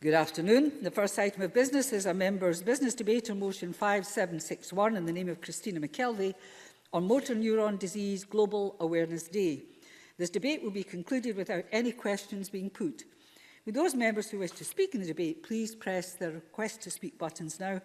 Good afternoon. The first item of business is a members' business debate on motion 5761 in the name of Christina McKelvey on Motor Neuron Disease Global Awareness Day. This debate will be concluded without any questions being put. With those members who wish to speak in the debate, please press the request to speak buttons now.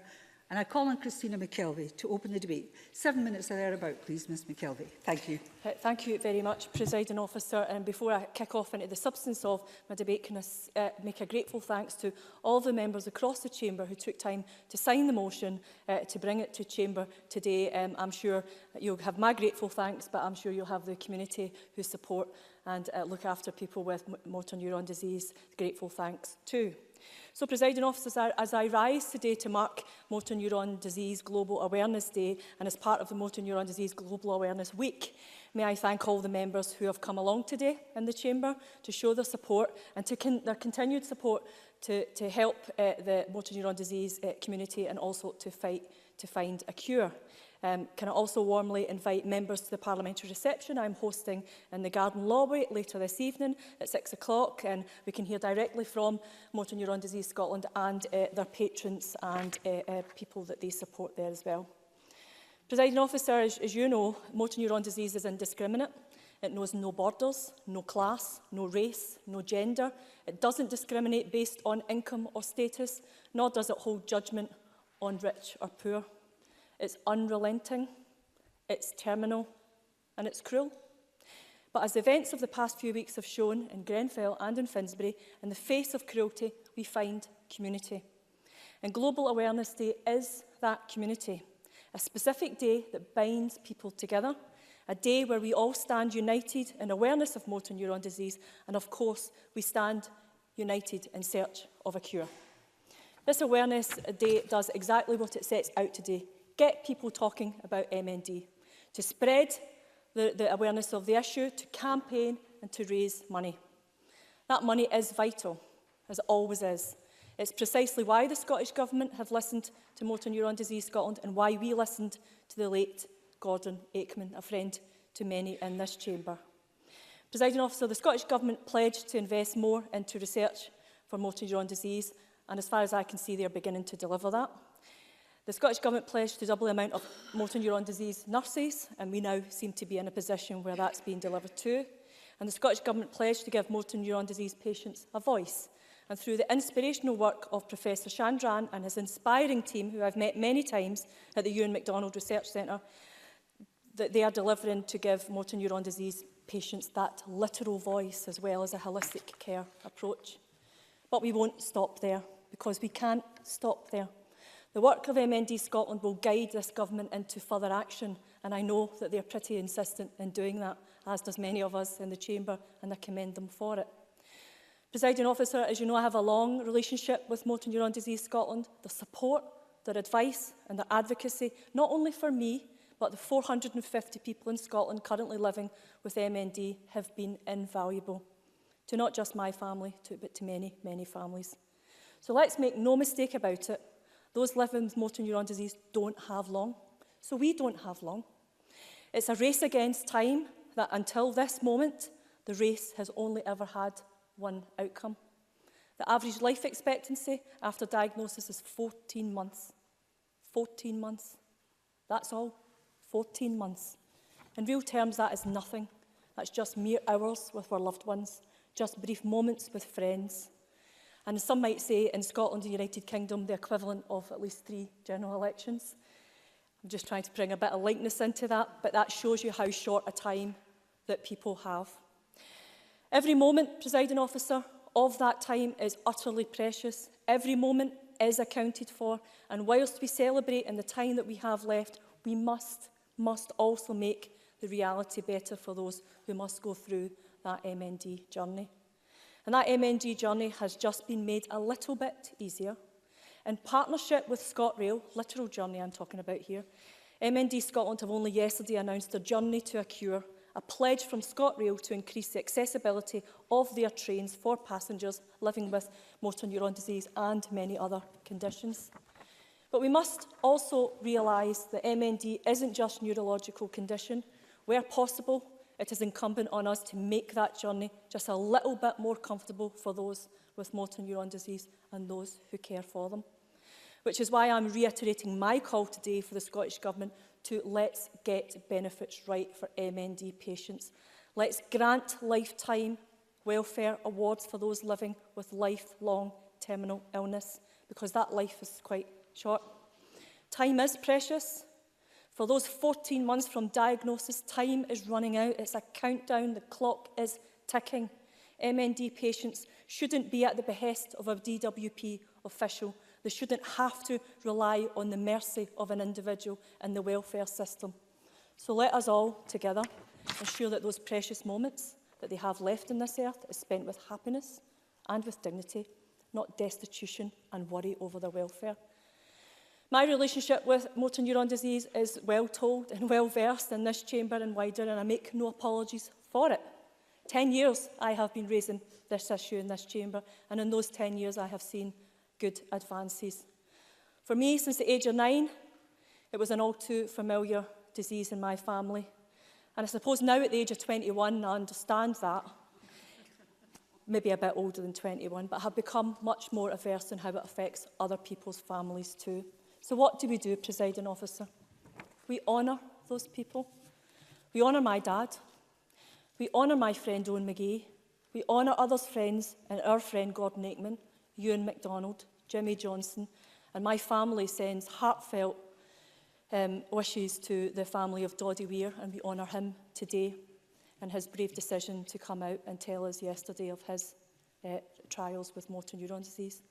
And I call on Christina McKelvey to open the debate. 7 minutes or thereabout, please, Ms McKelvey. Thank you. Thank you very much, Presiding Officer. And before I kick off into the substance of my debate, can I make a grateful thanks to all the members across the Chamber who took time to sign the motion to bring it to Chamber today. I'm sure you'll have my grateful thanks, but I'm sure you'll have the community who support and look after people with motor neuron disease. Grateful thanks too. So, Presiding Officers, as I rise today to mark Motor Neuron Disease Global Awareness Day and as part of the Motor Neuron Disease Global Awareness Week, may I thank all the members who have come along today in the Chamber to show their support and their continued support to help the motor neuron disease community and also to find a cure. Can I also warmly invite members to the parliamentary reception I'm hosting in the Garden Lobby later this evening at 6 o'clock, and we can hear directly from Motor Neuron Disease Scotland and their patrons and people that they support there as well. Presiding Officer, as you know, motor neuron disease is indiscriminate. It knows no borders, no class, no race, no gender. It doesn't discriminate based on income or status, nor does it hold judgment on rich or poor. It's unrelenting, it's terminal, and it's cruel. But as the events of the past few weeks have shown in Grenfell and in Finsbury, in the face of cruelty, we find community. And Global Awareness Day is that community, a specific day that binds people together, a day where we all stand united in awareness of motor neuron disease, and of course, we stand united in search of a cure. This Awareness Day does exactly what it sets out to do. Get people talking about MND, to spread the awareness of the issue, to campaign and to raise money. That money is vital, as it always is. It's precisely why the Scottish Government have listened to Motor Neuron Disease Scotland and why we listened to the late Gordon Aikman, a friend to many in this chamber. Presiding Officer, the Scottish Government pledged to invest more into research for motor neuron disease, and as far as I can see, they're beginning to deliver that. The Scottish Government pledged to double the amount of motor neuron disease nurses, and we now seem to be in a position where that's being delivered too. And the Scottish Government pledged to give motor neuron disease patients a voice. And through the inspirational work of Professor Chandran and his inspiring team, who I've met many times at the Ewan MacDonald Research Centre, that they are delivering to give motor neuron disease patients that literal voice as well as a holistic care approach. But we won't stop there, because we can't stop there. The work of MND Scotland will guide this government into further action, and I know that they're pretty insistent in doing that, as does many of us in the chamber, and I commend them for it. Presiding Officer, as you know, I have a long relationship with Motor Neuron Disease Scotland. Their support, their advice and their advocacy, not only for me, but the 450 people in Scotland currently living with MND, have been invaluable to not just my family, but to many, many families. So let's make no mistake about it. Those living with motor neuron disease don't have long, so we don't have long. It's a race against time that until this moment, the race has only ever had one outcome. The average life expectancy after diagnosis is 14 months. 14 months. That's all. 14 months. In real terms, that is nothing. That's just mere hours with our loved ones, just brief moments with friends. And some might say in Scotland and the United Kingdom, the equivalent of at least 3 general elections. I'm just trying to bring a bit of likeness into that, but that shows you how short a time that people have. Every moment, Presiding Officer, of that time is utterly precious. Every moment is accounted for, and whilst we celebrate in the time that we have left, we must also make the reality better for those who must go through that MND journey. And that MND journey has just been made a little bit easier. In partnership with ScotRail, literal journey I'm talking about here, MND Scotland have only yesterday announced a journey to a cure, a pledge from ScotRail to increase the accessibility of their trains for passengers living with motor neuron disease and many other conditions. But we must also realise that MND isn't just a neurological condition. Where possible, it is incumbent on us to make that journey just a little bit more comfortable for those with motor neuron disease and those who care for them. Which is why I'm reiterating my call today for the Scottish Government to let's get benefits right for MND patients. Let's grant lifetime welfare awards for those living with lifelong terminal illness, because that life is quite short. Time is precious. For those 14 months from diagnosis, time is running out. It's a countdown. The clock is ticking. MND patients shouldn't be at the behest of a DWP official. They shouldn't have to rely on the mercy of an individual in the welfare system. So let us all together ensure that those precious moments that they have left on this earth is spent with happiness and with dignity, not destitution and worry over their welfare. My relationship with motor neuron disease is well told and well versed in this chamber and wider, and I make no apologies for it. 10 years I have been raising this issue in this chamber, and in those 10 years I have seen good advances. For me, since the age of 9, it was an all too familiar disease in my family. And I suppose now at the age of 21, I understand that. Maybe a bit older than 21, but have become much more averse in how it affects other people's families too. So what do we do, Presiding Officer? We honour those people. We honour my dad. We honour my friend Owen McGee. We honour others' friends and our friend Gordon Aikman, Ewan MacDonald, Jimmy Johnson, and my family sends heartfelt wishes to the family of Doddy Weir, and we honour him today and his brave decision to come out and tell us yesterday of his trials with motor neuron disease.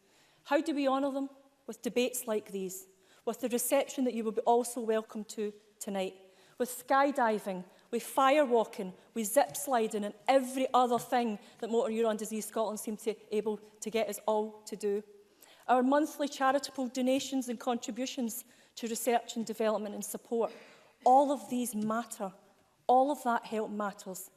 How do we honour them? With debates like these, with the reception that you will be also welcome to tonight, with skydiving, with firewalking, with zip sliding and every other thing that Motor Neuron Disease Scotland seem to be able to get us all to do. Our monthly charitable donations and contributions to research and development and support, all of these matter. All of that help matters.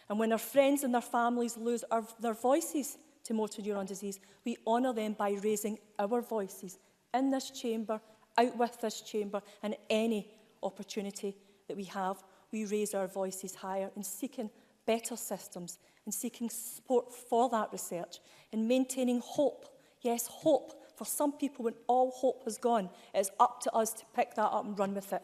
And when our friends and their families lose their voices to motor neuron disease, we honour them by raising our voices in this chamber, out with this chamber, and any opportunity that we have. We raise our voices higher in seeking better systems, in seeking support for that research, in maintaining hope. Yes, hope. For some people, when all hope has gone, it is up to us to pick that up and run with it.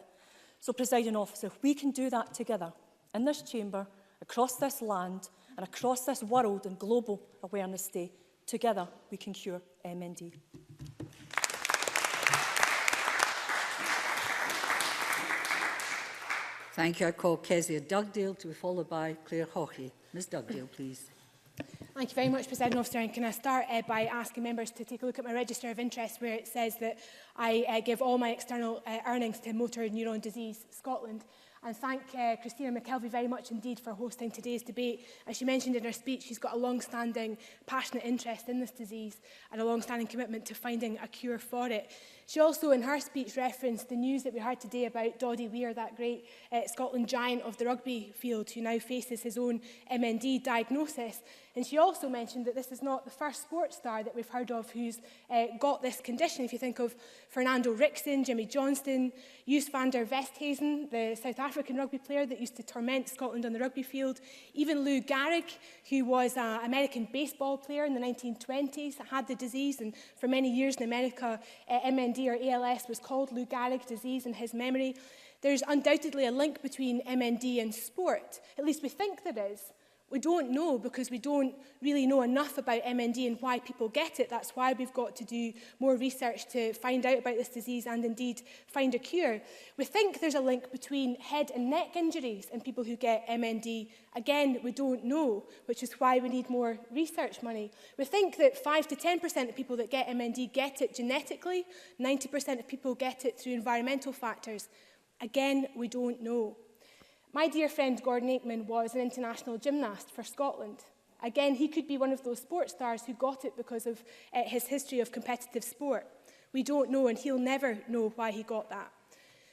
So, Presiding Officer, if we can do that together, in this chamber, across this land, and across this world and Global Awareness Day, together we can cure MND. Thank you. I call Kezia Dugdale to be followed by Claire Haughey. Ms Dugdale, please. Thank you very much, President Officer. And can I start by asking members to take a look at my register of interest, where it says that I give all my external earnings to Motor Neuron Disease Scotland. And thank Christina McKelvey very much indeed for hosting today's debate. As she mentioned in her speech, she's got a long-standing, passionate interest in this disease and a long-standing commitment to finding a cure for it. She also, in her speech, referenced the news that we heard today about Doddy Weir, that great Scotland giant of the rugby field who now faces his own MND diagnosis. And she also mentioned that this is not the first sports star that we've heard of who's got this condition. If you think of Fernando Rickson, Jimmy Johnston, Joos van der Westhuizen, the South African rugby player that used to torment Scotland on the rugby field, even Lou Gehrig, who was an American baseball player in the 1920s, that had the disease, and for many years in America, MND or ALS was called Lou Gehrig disease in his memory. There's undoubtedly a link between MND and sport. At least we think there is. We don't know because we don't really know enough about MND and why people get it. That's why we've got to do more research to find out about this disease and indeed find a cure. We think there's a link between head and neck injuries and people who get MND. Again, we don't know, which is why we need more research money. We think that 5 to 10% of people that get MND get it genetically. 90% of people get it through environmental factors. Again, we don't know. My dear friend Gordon Aikman was an international gymnast for Scotland. Again, he could be one of those sports stars who got it because of his history of competitive sport. We don't know, and he'll never know why he got that.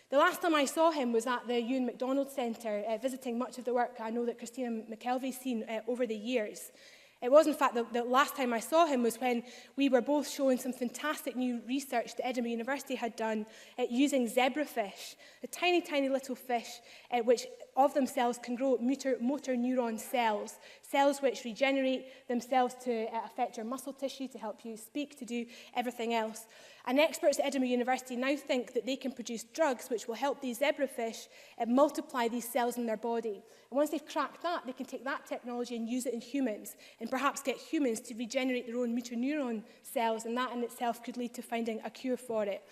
The last time I saw him was at the Ewan MacDonald Centre, visiting much of the work I know that Christina McKelvey's seen over the years. It was, in fact, the last time I saw him was when we were both showing some fantastic new research that Edinburgh University had done using zebrafish, a tiny, tiny little fish which of themselves can grow motor neuron cells, cells which regenerate themselves to affect your muscle tissue, to help you speak, to do everything else. And experts at Edinburgh University now think that they can produce drugs which will help these zebrafish multiply these cells in their body. And once they've cracked that, they can take that technology and use it in humans, and perhaps get humans to regenerate their own motor neuron cells, and that in itself could lead to finding a cure for it.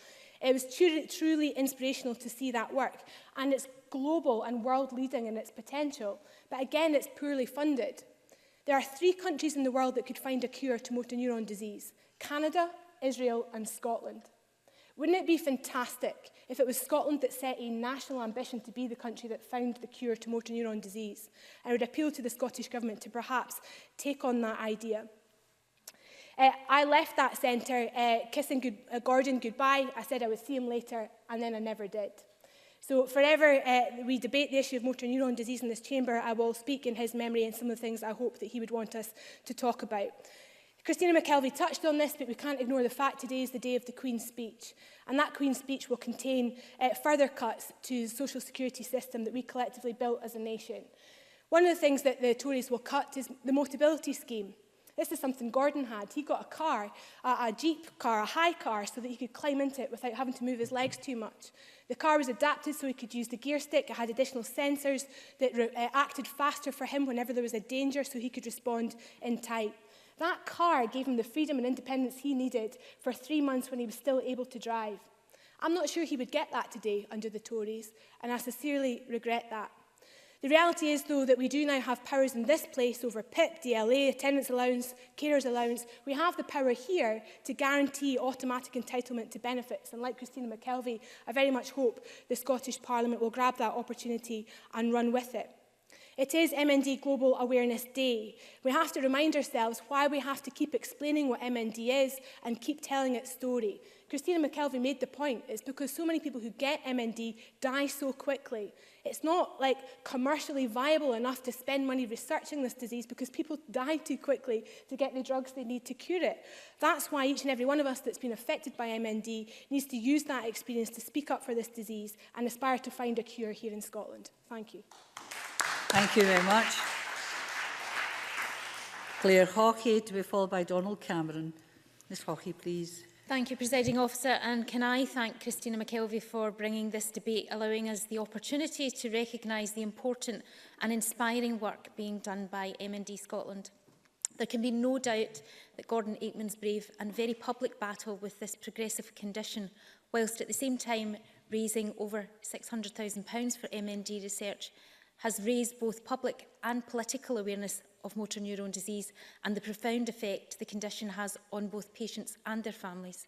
It was truly inspirational to see that work, and it's global and world-leading in its potential, but again, it's poorly funded. There are 3 countries in the world that could find a cure to motor neuron disease: Canada, Israel, and Scotland. Wouldn't it be fantastic if it was Scotland that set a national ambition to be the country that found the cure to motor neuron disease? I would appeal to the Scottish Government to perhaps take on that idea. I left that centre kissing Gordon goodbye. I said I would see him later, and then I never did. So forever we debate the issue of motor neuron disease in this chamber, I will speak in his memory and some of the things I hope that he would want us to talk about. Christina McKelvey touched on this, but we can't ignore the fact today is the day of the Queen's speech. And that Queen's speech will contain further cuts to the social security system that we collectively built as a nation. One of the things that the Tories will cut is the Motability scheme. This is something Gordon had. He got a car, a Jeep car, a high car, so that he could climb into it without having to move his legs too much. The car was adapted so he could use the gear stick. It had additional sensors that acted faster for him whenever there was a danger, so he could respond in time. That car gave him the freedom and independence he needed for 3 months when he was still able to drive. I'm not sure he would get that today under the Tories, and I sincerely regret that. The reality is, though, that we do now have powers in this place over PIP, DLA, attendance allowance, carers allowance. We have the power here to guarantee automatic entitlement to benefits. And like Christina McKelvey, I very much hope the Scottish Parliament will grab that opportunity and run with it. It is MND Global Awareness Day. We have to remind ourselves why we have to keep explaining what MND is and keep telling its story. Christina McKelvey made the point. It's because so many people who get MND die so quickly. It's not like commercially viable enough to spend money researching this disease because people die too quickly to get the drugs they need to cure it. That's why each and every one of us that's been affected by MND needs to use that experience to speak up for this disease and aspire to find a cure here in Scotland. Thank you. Thank you very much. Claire Hawkey to be followed by Donald Cameron. Ms Hawkey, please. Thank you, Presiding Officer, and can I thank Christina McKelvey for bringing this debate, allowing us the opportunity to recognise the important and inspiring work being done by MND Scotland. There can be no doubt that Gordon Aikman's brave and very public battle with this progressive condition, whilst at the same time raising over £600,000 for MND research, has raised both public and political awareness of motor neuron disease and the profound effect the condition has on both patients and their families.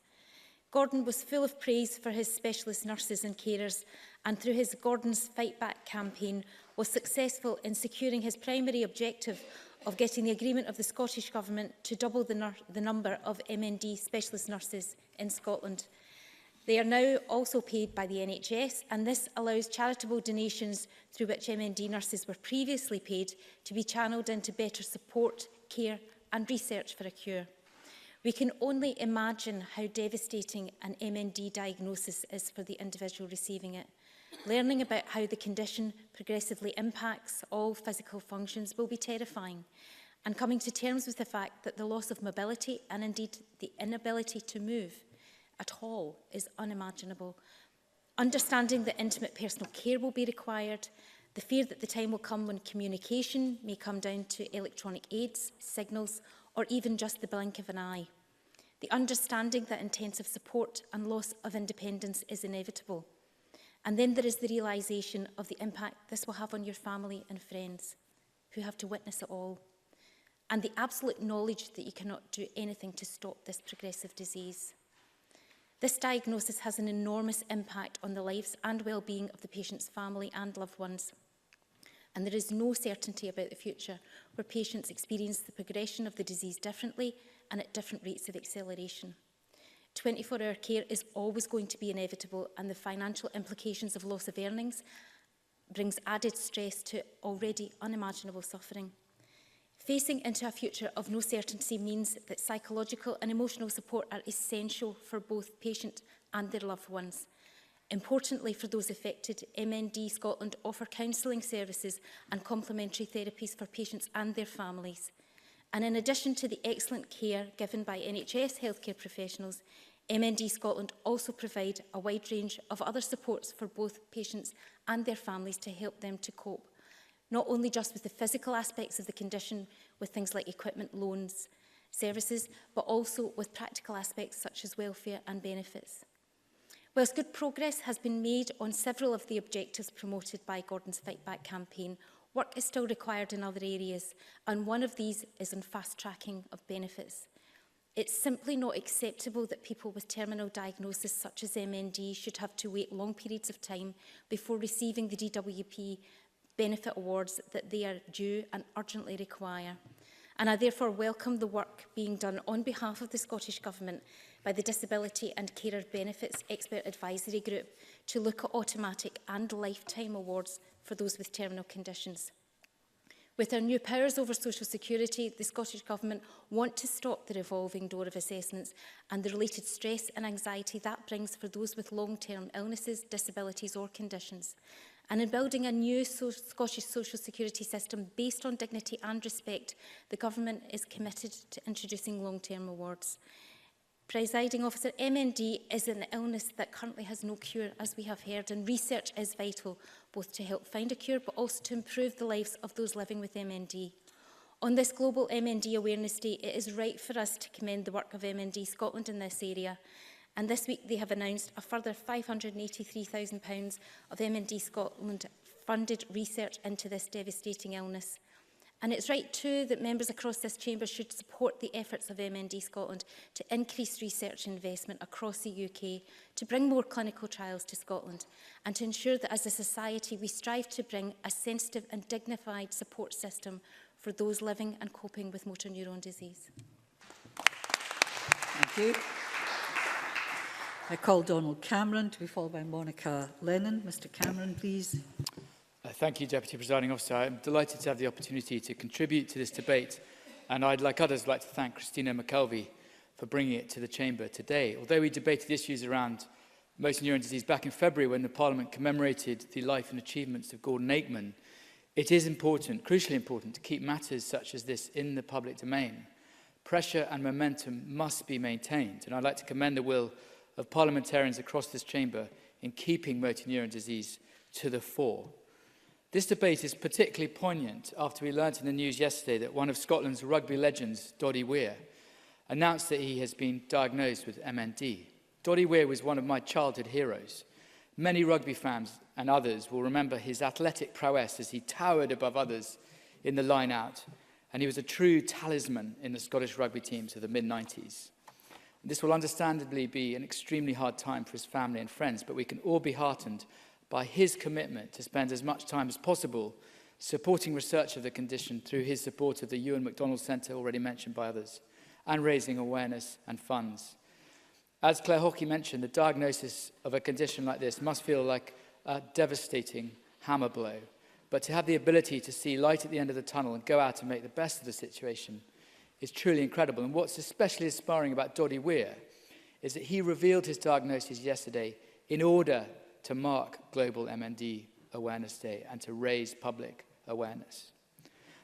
Gordon was full of praise for his specialist nurses and carers, and through his Gordon's Fight Back campaign was successful in securing his primary objective of getting the agreement of the Scottish Government to double the number of MND specialist nurses in Scotland. They are now also paid by the NHS, and this allows charitable donations through which MND nurses were previously paid to be channelled into better support, care and research for a cure. We can only imagine how devastating an MND diagnosis is for the individual receiving it. Learning about how the condition progressively impacts all physical functions will be terrifying, and coming to terms with the fact that the loss of mobility and indeed the inability to move at all is unimaginable. Understanding that intimate personal care will be required, the fear that the time will come when communication may come down to electronic aids, signals, or even just the blink of an eye. The understanding that intensive support and loss of independence is inevitable. And then there is the realisation of the impact this will have on your family and friends who have to witness it all. And the absolute knowledge that you cannot do anything to stop this progressive disease. This diagnosis has an enormous impact on the lives and well-being of the patient's family and loved ones. And there is no certainty about the future where patients experience the progression of the disease differently and at different rates of acceleration. 24-hour care is always going to be inevitable, and the financial implications of loss of earnings brings added stress to already unimaginable suffering. Facing into a future of no certainty means that psychological and emotional support are essential for both patient and their loved ones. Importantly, for those affected, MND Scotland offer counselling services and complementary therapies for patients and their families. And in addition to the excellent care given by NHS healthcare professionals, MND Scotland also provide a wide range of other supports for both patients and their families to help them to cope, not only just with the physical aspects of the condition, with things like equipment, loans, services, but also with practical aspects such as welfare and benefits. Whilst good progress has been made on several of the objectives promoted by Gordon's Fight Back campaign, work is still required in other areas, and one of these is on fast-tracking of benefits. It's simply not acceptable that people with terminal diagnosis such as MND should have to wait long periods of time before receiving the DWP benefit awards that they are due and urgently require. And I therefore welcome the work being done on behalf of the Scottish Government by the Disability and Carer Benefits Expert Advisory Group to look at automatic and lifetime awards for those with terminal conditions. With our new powers over social security, the Scottish Government want to stop the revolving door of assessments and the related stress and anxiety that brings for those with long-term illnesses, disabilities or conditions. And in building a new Scottish social security system based on dignity and respect, the Government is committed to introducing long-term awards. Presiding Officer, MND is an illness that currently has no cure, as we have heard, and research is vital, both to help find a cure, but also to improve the lives of those living with MND. On this Global MND Awareness Day, it is right for us to commend the work of MND Scotland in this area. And this week they have announced a further £583,000 of MND Scotland funded research into this devastating illness. And it's right too that members across this chamber should support the efforts of MND Scotland to increase research investment across the UK, to bring more clinical trials to Scotland, and to ensure that as a society we strive to bring a sensitive and dignified support system for those living and coping with motor neuron disease. Thank you. I call Donald Cameron to be followed by Monica Lennon. Mr Cameron, please. Thank you, Deputy Presiding Officer. I'm delighted to have the opportunity to contribute to this debate, and I'd, like others, like to thank Christina McKelvey for bringing it to the Chamber today. Although we debated issues around motor neuron disease back in February when the Parliament commemorated the life and achievements of Gordon Aikman, it is important, crucially important, to keep matters such as this in the public domain. Pressure and momentum must be maintained, and I'd like to commend the will of parliamentarians across this chamber in keeping motor neuron disease to the fore. This debate is particularly poignant after we learnt in the news yesterday that one of Scotland's rugby legends, Doddy Weir, announced that he has been diagnosed with MND. Doddy Weir was one of my childhood heroes. Many rugby fans and others will remember his athletic prowess as he towered above others in the line-out, and he was a true talisman in the Scottish rugby teams of the mid-90s. This will understandably be an extremely hard time for his family and friends, but we can all be heartened by his commitment to spend as much time as possible supporting research of the condition through his support of the Ewan MacDonald Centre, already mentioned by others, and raising awareness and funds. As Claire Hockey mentioned, the diagnosis of a condition like this must feel like a devastating hammer blow, but to have the ability to see light at the end of the tunnel and go out and make the best of the situation is truly incredible. And what's especially inspiring about Doddy Weir is that he revealed his diagnosis yesterday in order to mark Global MND Awareness Day and to raise public awareness.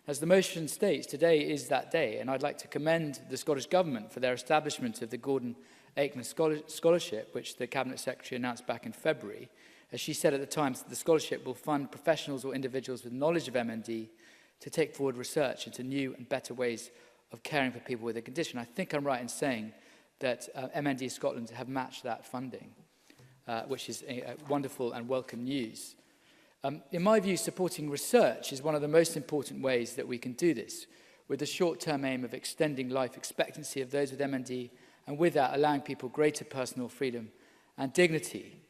As the motion states, today is that day, and I'd like to commend the Scottish Government for their establishment of the Gordon Aikman Scholarship, which the Cabinet Secretary announced back in February. As she said at the time, the scholarship will fund professionals or individuals with knowledge of MND to take forward research into new and better ways of caring for people with a condition. I think I'm right in saying that MND Scotland have matched that funding, which is wonderful and welcome news. In my view, supporting research is one of the most important ways that we can do this, with the short-term aim of extending life expectancy of those with MND, and with that allowing people greater personal freedom and dignity.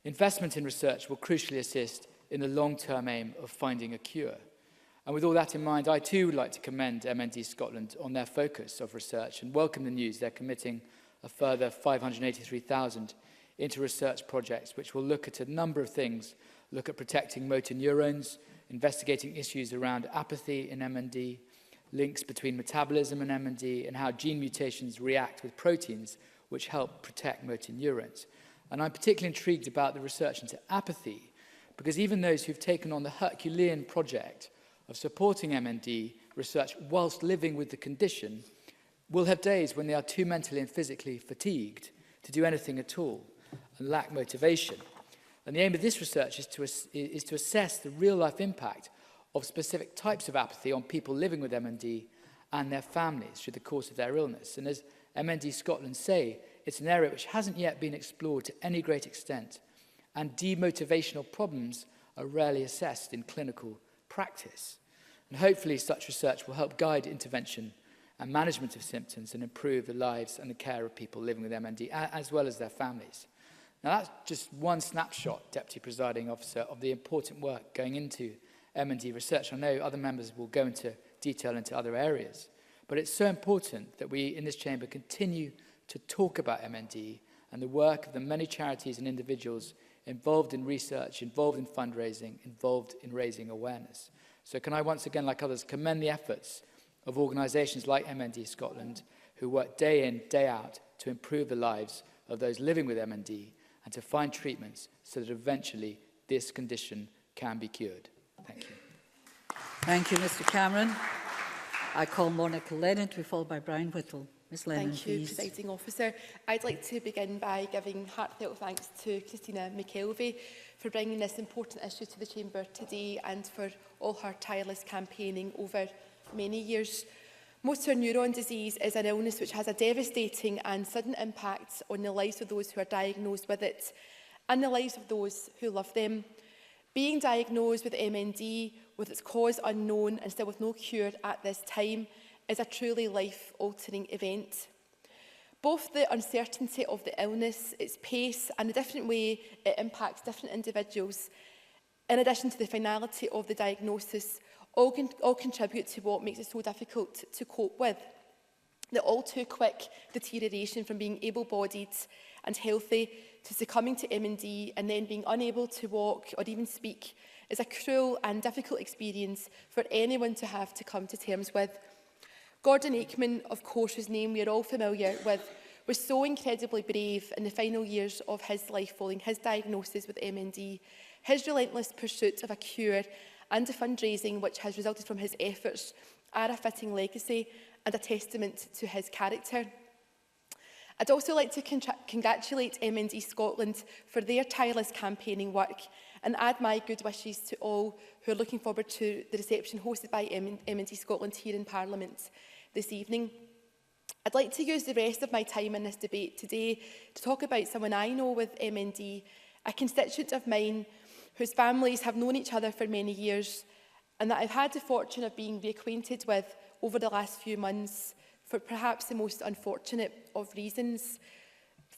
Investment in research will crucially assist in the long-term aim of finding a cure. And with all that in mind, I too would like to commend MND Scotland on their focus of research and welcome the news they're committing a further £583,000 into research projects which will look at a number of things, look at protecting motor neurons, investigating issues around apathy in MND, links between metabolism and MND, and how gene mutations react with proteins which help protect motor neurons. And I'm particularly intrigued about the research into apathy, because even those who've taken on the Herculean project of supporting MND research whilst living with the condition will have days when they are too mentally and physically fatigued to do anything at all and lack motivation. And the aim of this research is to assess the real-life impact of specific types of apathy on people living with MND and their families through the course of their illness. And as MND Scotland say, it's an area which hasn't yet been explored to any great extent, and demotivational problems are rarely assessed in clinical practice. And hopefully such research will help guide intervention and management of symptoms and improve the lives and the care of people living with MND, as well as their families. Now, that's just one snapshot, Deputy Presiding Officer, of the important work going into MND research. I know other members will go into detail into other areas, but it's so important that we in this chamber continue to talk about MND and the work of the many charities and individuals involved in research, involved in fundraising, involved in raising awareness. So can I once again, like others, commend the efforts of organisations like MND Scotland, who work day in, day out to improve the lives of those living with MND and to find treatments so that eventually this condition can be cured. Thank you. Thank you, Mr Cameron. I call Monica Lennon to be followed by Brian Whittle. Ms Lennon, Thank you, please. Presiding Officer. I'd like to begin by giving heartfelt thanks to Christina McKelvey for bringing this important issue to the Chamber today and for all her tireless campaigning over many years. Motor neuron disease is an illness which has a devastating and sudden impact on the lives of those who are diagnosed with it and the lives of those who love them. Being diagnosed with MND, with its cause unknown and still with no cure at this time, is a truly life-altering event. Both the uncertainty of the illness, its pace and the different way it impacts different individuals, in addition to the finality of the diagnosis, all contribute to what makes it so difficult to cope with. The all too quick deterioration from being able-bodied and healthy to succumbing to MND and then being unable to walk or even speak is a cruel and difficult experience for anyone to have to come to terms with. Gordon Aikman, of course, whose name we are all familiar with, was so incredibly brave in the final years of his life following his diagnosis with MND. His relentless pursuit of a cure and the fundraising which has resulted from his efforts are a fitting legacy and a testament to his character. I'd also like to congratulate MND Scotland for their tireless campaigning work and add my good wishes to all who are looking forward to the reception hosted by MND Scotland here in Parliament this evening. I'd like to use the rest of my time in this debate today to talk about someone I know with MND, a constituent of mine whose families have known each other for many years and that I've had the fortune of being reacquainted with over the last few months for perhaps the most unfortunate of reasons.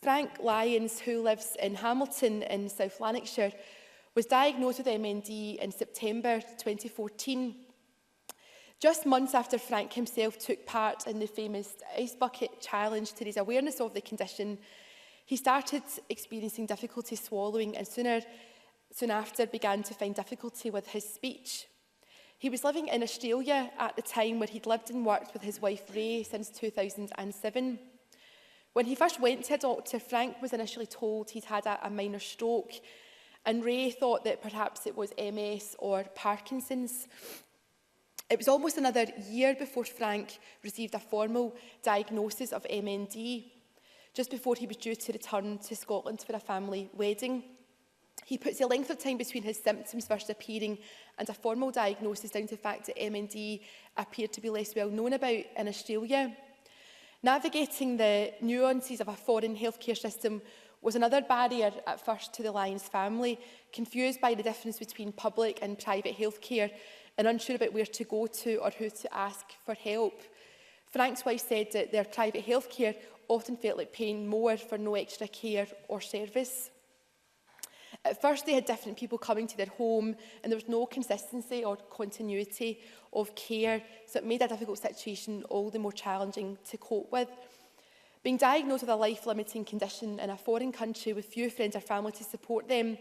Frank Lyons, who lives in Hamilton in South Lanarkshire, was diagnosed with MND in September 2014. Just months after Frank himself took part in the famous Ice Bucket Challenge to raise awareness of the condition, he started experiencing difficulty swallowing and soon after began to find difficulty with his speech. He was living in Australia at the time where he'd lived and worked with his wife Ray since 2007. When he first went to a doctor, Frank was initially told he'd had a minor stroke, and Ray thought that perhaps it was MS or Parkinson's. It was almost another year before Frank received a formal diagnosis of MND, just before he was due to return to Scotland for a family wedding. He puts the length of time between his symptoms first appearing and a formal diagnosis down to the fact that MND appeared to be less well known about in Australia. Navigating the nuances of a foreign healthcare system was another barrier at first to the Lyons family, confused by the difference between public and private healthcare and unsure about where to go to or who to ask for help. Frank's wife said that their private healthcare often felt like paying more for no extra care or service. At first, they had different people coming to their home, and there was no consistency or continuity of care, so it made a difficult situation all the more challenging to cope with. Being diagnosed with a life-limiting condition in a foreign country with few friends or family to support them,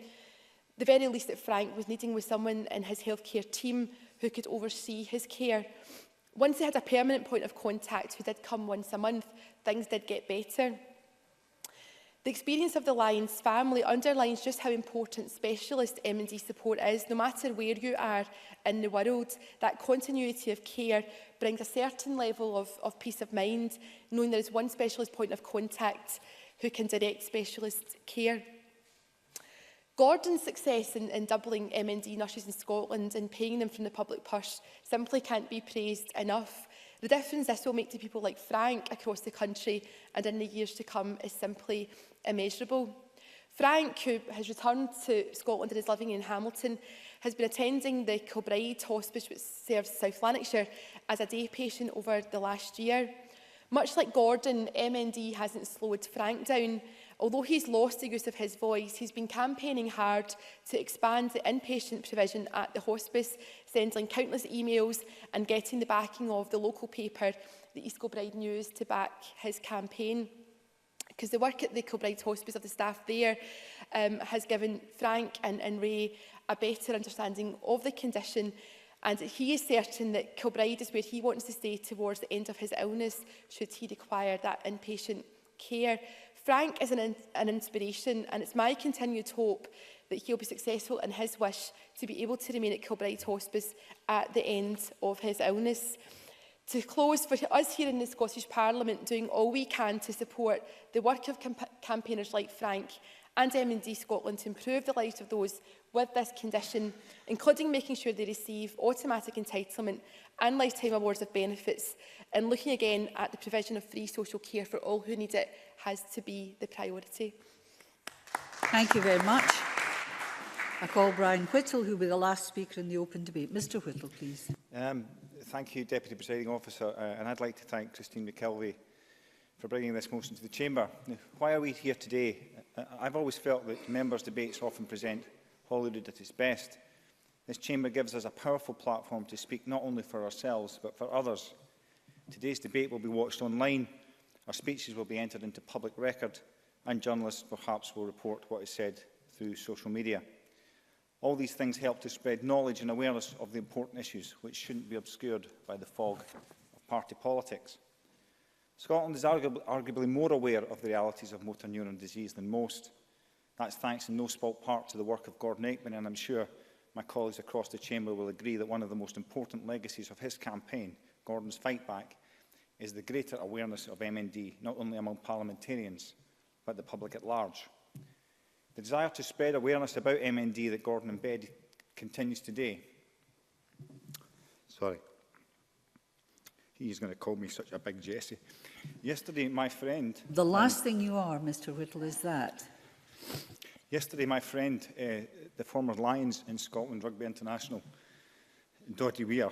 the very least that Frank was needing was someone in his healthcare team who could oversee his care. Once they had a permanent point of contact who did come once a month, things did get better. The experience of the Lions family underlines just how important specialist MND support is. No matter where you are in the world, that continuity of care brings a certain level of peace of mind, knowing there is one specialist point of contact who can direct specialist care. Gordon's success in doubling MND nurses in Scotland and paying them from the public purse simply can't be praised enough. The difference this will make to people like Frank across the country and in the years to come is simply immeasurable. Frank, who has returned to Scotland and is living in Hamilton, has been attending the Kilbride Hospice, which serves South Lanarkshire, as a day patient over the last year. Much like Gordon, MND hasn't slowed Frank down. Although he's lost the use of his voice, he's been campaigning hard to expand the inpatient provision at the hospice, sending countless emails and getting the backing of the local paper, the East Kilbride News, to back his campaign. Because the work at the Kilbride Hospice of the staff there has given Frank and Ray a better understanding of the condition, and he is certain that Kilbride is where he wants to stay towards the end of his illness, should he require that inpatient care. Frank is an inspiration, and it's my continued hope that he'll be successful in his wish to be able to remain at Kilbride Hospice at the end of his illness. To close, for us here in the Scottish Parliament, doing all we can to support the work of campaigners like Frank and MND Scotland to improve the lives of those with this condition, including making sure they receive automatic entitlement and lifetime awards of benefits, and looking again at the provision of free social care for all who need it, has to be the priority. Thank you very much. I call Brian Whittle, who will be the last speaker in the open debate. Mr Whittle, please. Thank you, Deputy Presiding Officer, and I'd like to thank Christine McKelvey for bringing this motion to the Chamber. Now, why are we here today? I've always felt that members' debates often present Holyrood at its best. This Chamber gives us a powerful platform to speak not only for ourselves but for others. Today's debate will be watched online, our speeches will be entered into public record, and journalists perhaps will report what is said through social media. All these things help to spread knowledge and awareness of the important issues which shouldn't be obscured by the fog of party politics. Scotland is arguably more aware of the realities of motor neuron disease than most. That's thanks in no small part to the work of Gordon Aikman, and I'm sure my colleagues across the Chamber will agree that one of the most important legacies of his campaign, Gordon's Fight Back, is the greater awareness of MND, not only among parliamentarians, but the public at large. The desire to spread awareness about MND that Gordon embedded continues today. Sorry. He's going to call me such a big Jessie. Yesterday, my friend... The last thing you are, Mr Whittle, is that. Yesterday, my friend, the former Lions in Scotland Rugby International, Doddy Weir,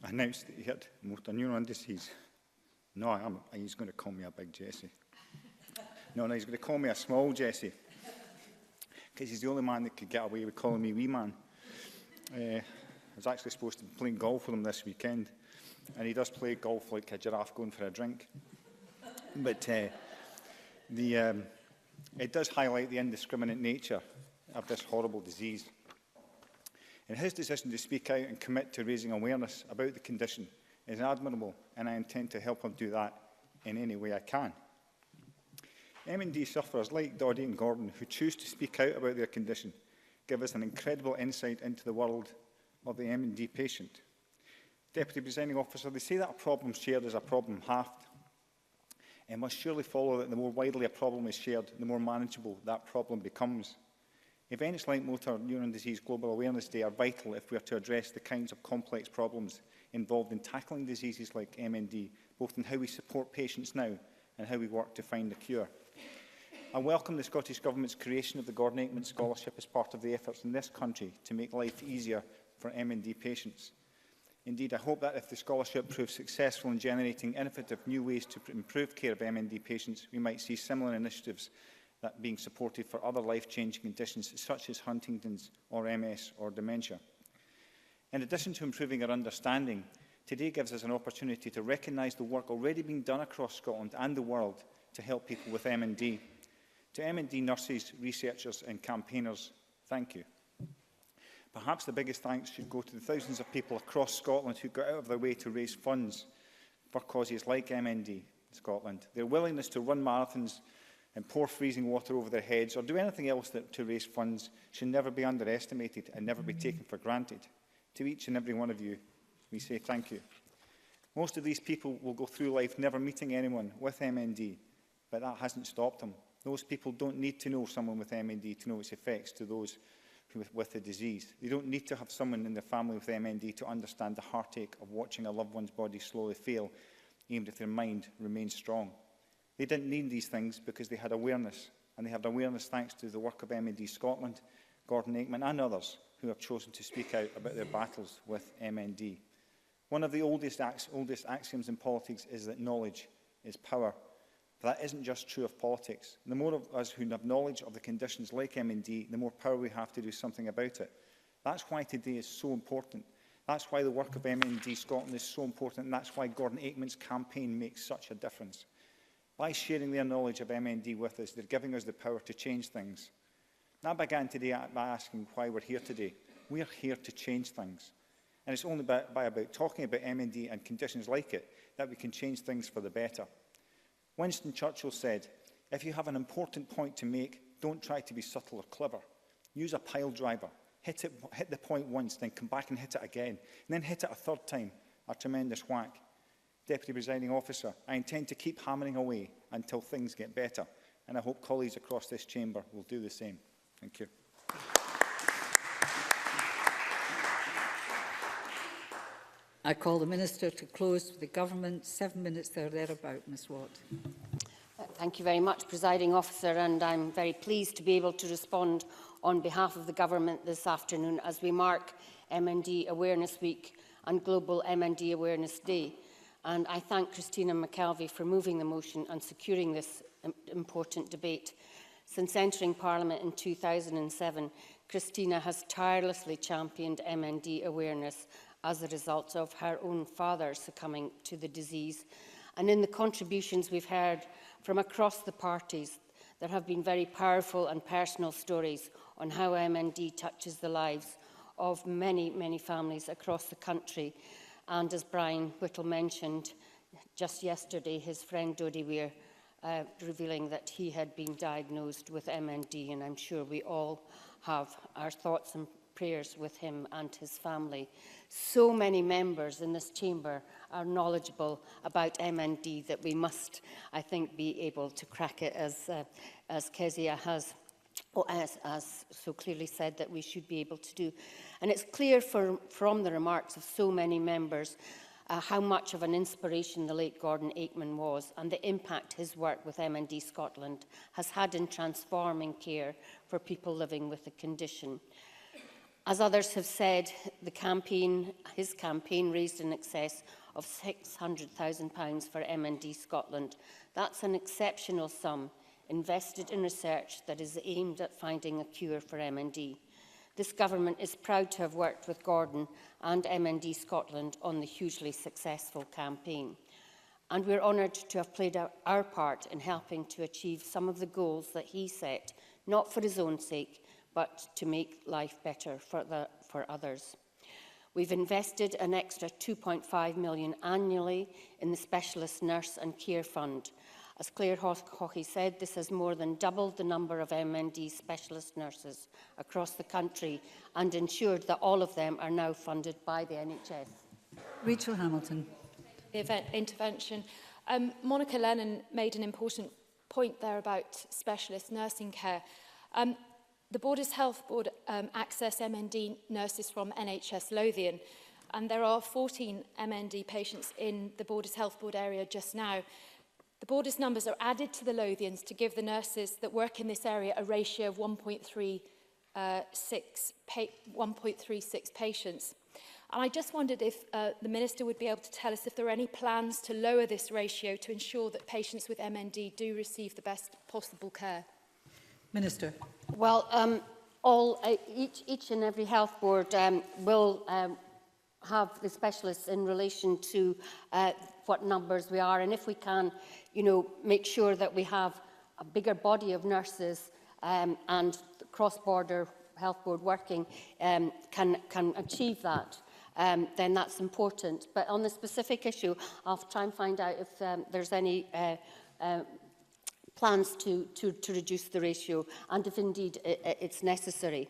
announced that he had motor neuron disease. No, he's going to call me a big Jessie. No, he's going to call me a small Jessie, because he's the only man that could get away with calling me wee man. I was actually supposed to be playing golf with him this weekend, and he does play golf like a giraffe going for a drink. But it does highlight the indiscriminate nature of this horrible disease. And his decision to speak out and commit to raising awareness about the condition is admirable, and I intend to help him do that in any way I can. MND sufferers like Doddy and Gordon, who choose to speak out about their condition, give us an incredible insight into the world of the MND patient. Deputy Presiding Officer, they say that a problem shared is a problem halved. It must surely follow that the more widely a problem is shared, the more manageable that problem becomes. Events like Motor Neuron Disease Global Awareness Day are vital if we are to address the kinds of complex problems involved in tackling diseases like MND, both in how we support patients now and how we work to find a cure. I welcome the Scottish Government's creation of the Gordon Aikman Scholarship as part of the efforts in this country to make life easier for MND patients. Indeed, I hope that if the scholarship proves successful in generating innovative new ways to improve care of MND patients, we might see similar initiatives that being supported for other life-changing conditions such as Huntington's or MS or dementia. In addition to improving our understanding, today gives us an opportunity to recognise the work already being done across Scotland and the world to help people with MND. To MND nurses, researchers and campaigners, thank you. Perhaps the biggest thanks should go to the thousands of people across Scotland who go out of their way to raise funds for causes like MND in Scotland. Their willingness to run marathons and pour freezing water over their heads or do anything else to raise funds should never be underestimated and never be taken for granted. To each and every one of you, we say thank you. Most of these people will go through life never meeting anyone with MND, but that hasn't stopped them. Those people don't need to know someone with MND to know its effects to those with the disease. They don't need to have someone in their family with MND to understand the heartache of watching a loved one's body slowly fail, even if their mind remains strong. They didn't need these things because they had awareness, and they have awareness thanks to the work of MND Scotland, Gordon Aikman and others who have chosen to speak out about their battles with MND. One of the oldest axioms in politics is that knowledge is power. But that isn't just true of politics. The more of us who have knowledge of the conditions like MND, the more power we have to do something about it. That's why today is so important. That's why the work of MND Scotland is so important, and that's why Gordon Aikman's campaign makes such a difference. By sharing their knowledge of MND with us, they're giving us the power to change things. And I began today by asking why we're here today. We're here to change things. And it's only by talking about MND and conditions like it that we can change things for the better. Winston Churchill said, if you have an important point to make, don't try to be subtle or clever. Use a pile driver. Hit the point once, then come back and hit it again. And then hit it a third time. A tremendous whack. Deputy Presiding Officer, I intend to keep hammering away until things get better. And I hope colleagues across this chamber will do the same. Thank you. I call the Minister to close with the Government. 7 minutes there, thereabout. Ms Watt. Thank you very much, Presiding Officer, and I'm very pleased to be able to respond on behalf of the Government this afternoon as we mark MND Awareness Week and Global MND Awareness Day. And I thank Christina McKelvey for moving the motion and securing this important debate. Since entering Parliament in 2007, Christina has tirelessly championed MND awareness as a result of her own father succumbing to the disease. And in the contributions we've heard from across the parties, there have been very powerful and personal stories on how MND touches the lives of many, many families across the country. And as Brian Whittle mentioned, just yesterday, his friend Dodie Weir revealing that he had been diagnosed with MND, and I'm sure we all have our thoughts and prayers with him and his family. So many members in this chamber are knowledgeable about MND that we must, I think, be able to crack it as Kezia has as so clearly said that we should be able to do. And it's clear from the remarks of so many members how much of an inspiration the late Gordon Aikman was and the impact his work with MND Scotland has had in transforming care for people living with the condition. As others have said, his campaign raised in excess of £600,000 for MND Scotland. That's an exceptional sum invested in research that is aimed at finding a cure for MND. This government is proud to have worked with Gordon and MND Scotland on the hugely successful campaign. And we're honoured to have played our part in helping to achieve some of the goals that he set, not for his own sake, but to make life better for others. We've invested an extra £2.5 million annually in the Specialist Nurse and Care Fund. As Claire Hawkey said, this has more than doubled the number of MND specialist nurses across the country and ensured that all of them are now funded by the NHS. Rachel Hamilton. Intervention. Monica Lennon made an important point there about specialist nursing care. The Borders Health Board access MND nurses from NHS Lothian, and there are 14 MND patients in the Borders Health Board area just now. The Borders numbers are added to the Lothians to give the nurses that work in this area a ratio of 1.36 patients. And I just wondered if the Minister would be able to tell us if there are any plans to lower this ratio to ensure that patients with MND do receive the best possible care. Minister. Well, each and every health board will have the specialists in relation to what numbers we are, and if we can, make sure that we have a bigger body of nurses and cross-border health board working can achieve that, then that's important. But on the specific issue, I'll try and find out if there's any plans to reduce the ratio, and if indeed it's necessary.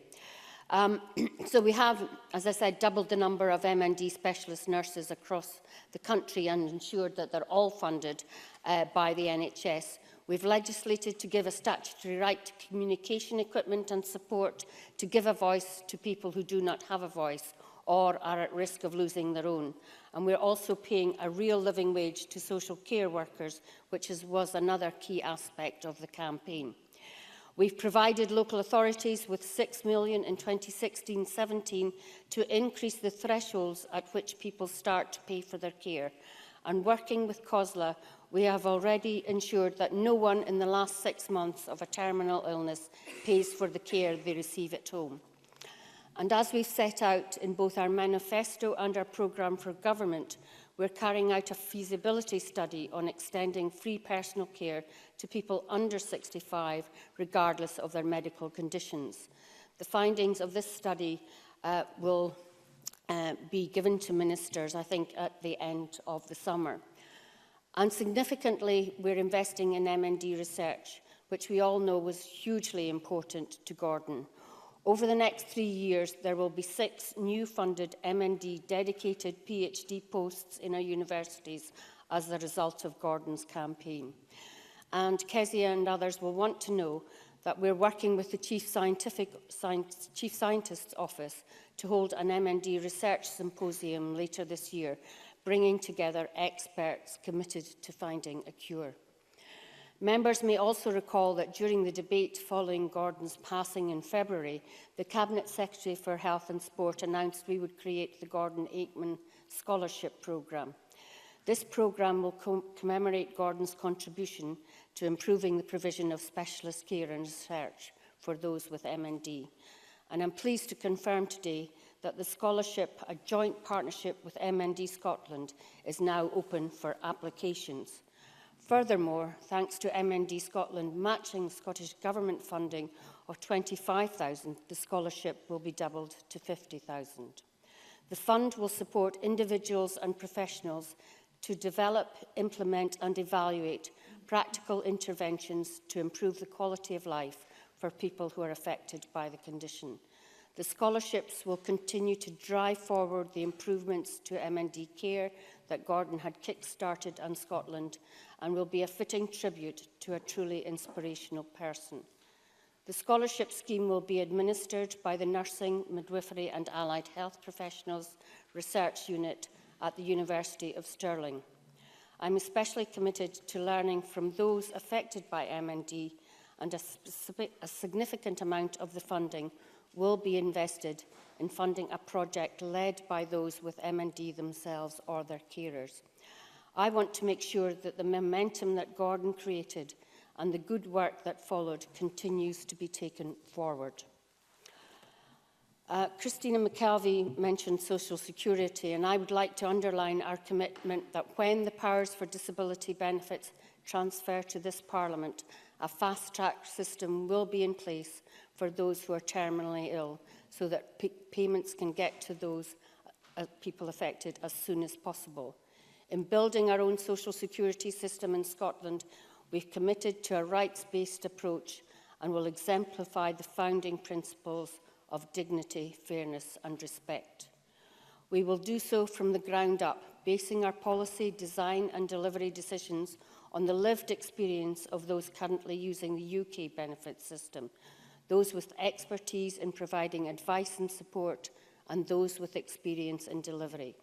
So we have, as I said, doubled the number of MND specialist nurses across the country and ensured that they're all funded by the NHS. We've legislated to give a statutory right to communication equipment and support to give a voice to people who do not have a voice or are at risk of losing their own. And we're also paying a real living wage to social care workers, which was another key aspect of the campaign. We've provided local authorities with £6 million in 2016-17 to increase the thresholds at which people start to pay for their care. And working with COSLA, we have already ensured that no one in the last 6 months of a terminal illness pays for the care they receive at home. And as we've set out in both our manifesto and our programme for government, we're carrying out a feasibility study on extending free personal care to people under 65, regardless of their medical conditions. The findings of this study will be given to ministers, I think, at the end of the summer. And significantly, we're investing in MND research, which we all know was hugely important to Gordon. Over the next 3 years, there will be 6 new funded MND dedicated PhD posts in our universities as a result of Gordon's campaign. And Kezia and others will want to know that we're working with the Chief Scientist's Office to hold an MND research symposium later this year, bringing together experts committed to finding a cure. Members may also recall that during the debate following Gordon's passing in February, the Cabinet Secretary for Health and Sport announced we would create the Gordon Aikman Scholarship Programme. This programme will commemorate Gordon's contribution to improving the provision of specialist care and research for those with MND. And I'm pleased to confirm today that the scholarship, a joint partnership with MND Scotland, is now open for applications. Furthermore, thanks to MND Scotland matching Scottish Government funding of £25,000, the scholarship will be doubled to £50,000. The fund will support individuals and professionals to develop, implement and evaluate practical interventions to improve the quality of life for people who are affected by the condition. The scholarships will continue to drive forward the improvements to MND care that Gordon had kick-started in Scotland and will be a fitting tribute to a truly inspirational person. The scholarship scheme will be administered by the Nursing, Midwifery and Allied Health Professionals Research Unit at the University of Stirling. I'm especially committed to learning from those affected by MND, and a significant amount of the funding will be invested in funding a project led by those with MND themselves or their carers. I want to make sure that the momentum that Gordon created and the good work that followed continues to be taken forward. Christina McKelvey mentioned social security, and I would like to underline our commitment that when the powers for disability benefits transfer to this Parliament, a fast-track system will be in place for those who are terminally ill, so that payments can get to those people affected as soon as possible. In building our own social security system in Scotland, we've committed to a rights-based approach and will exemplify the founding principles of dignity, fairness and respect. We will do so from the ground up, basing our policy, design and delivery decisions on the lived experience of those currently using the UK benefits system, those with expertise in providing advice and support, and those with experience in delivery.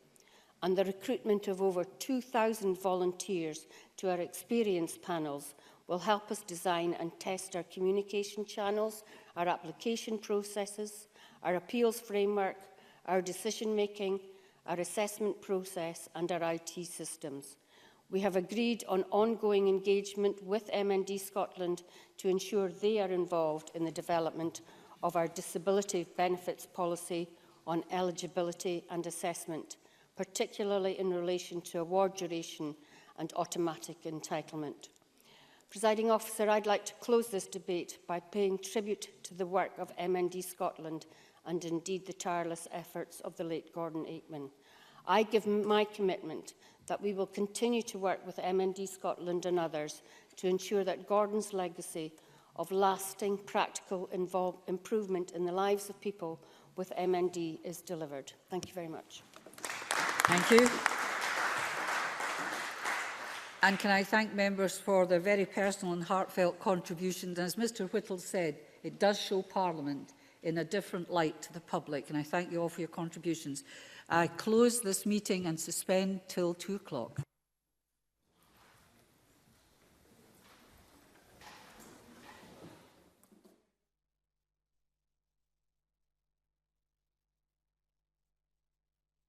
And the recruitment of over 2,000 volunteers to our experience panels will help us design and test our communication channels, our application processes, our appeals framework, our decision-making, our assessment process and our IT systems. We have agreed on ongoing engagement with MND Scotland to ensure they are involved in the development of our disability benefits policy on eligibility and assessment, particularly in relation to award duration and automatic entitlement. Presiding Officer, I'd like to close this debate by paying tribute to the work of MND Scotland and indeed the tireless efforts of the late Gordon Aikman. I give my commitment that we will continue to work with MND Scotland and others to ensure that Gordon's legacy of lasting practical improvement in the lives of people with MND is delivered. Thank you very much. Thank you. And can I thank members for their very personal and heartfelt contributions. And as Mr Whittle said, it does show Parliament in a different light to the public. And I thank you all for your contributions. I close this meeting and suspend till 2 o'clock.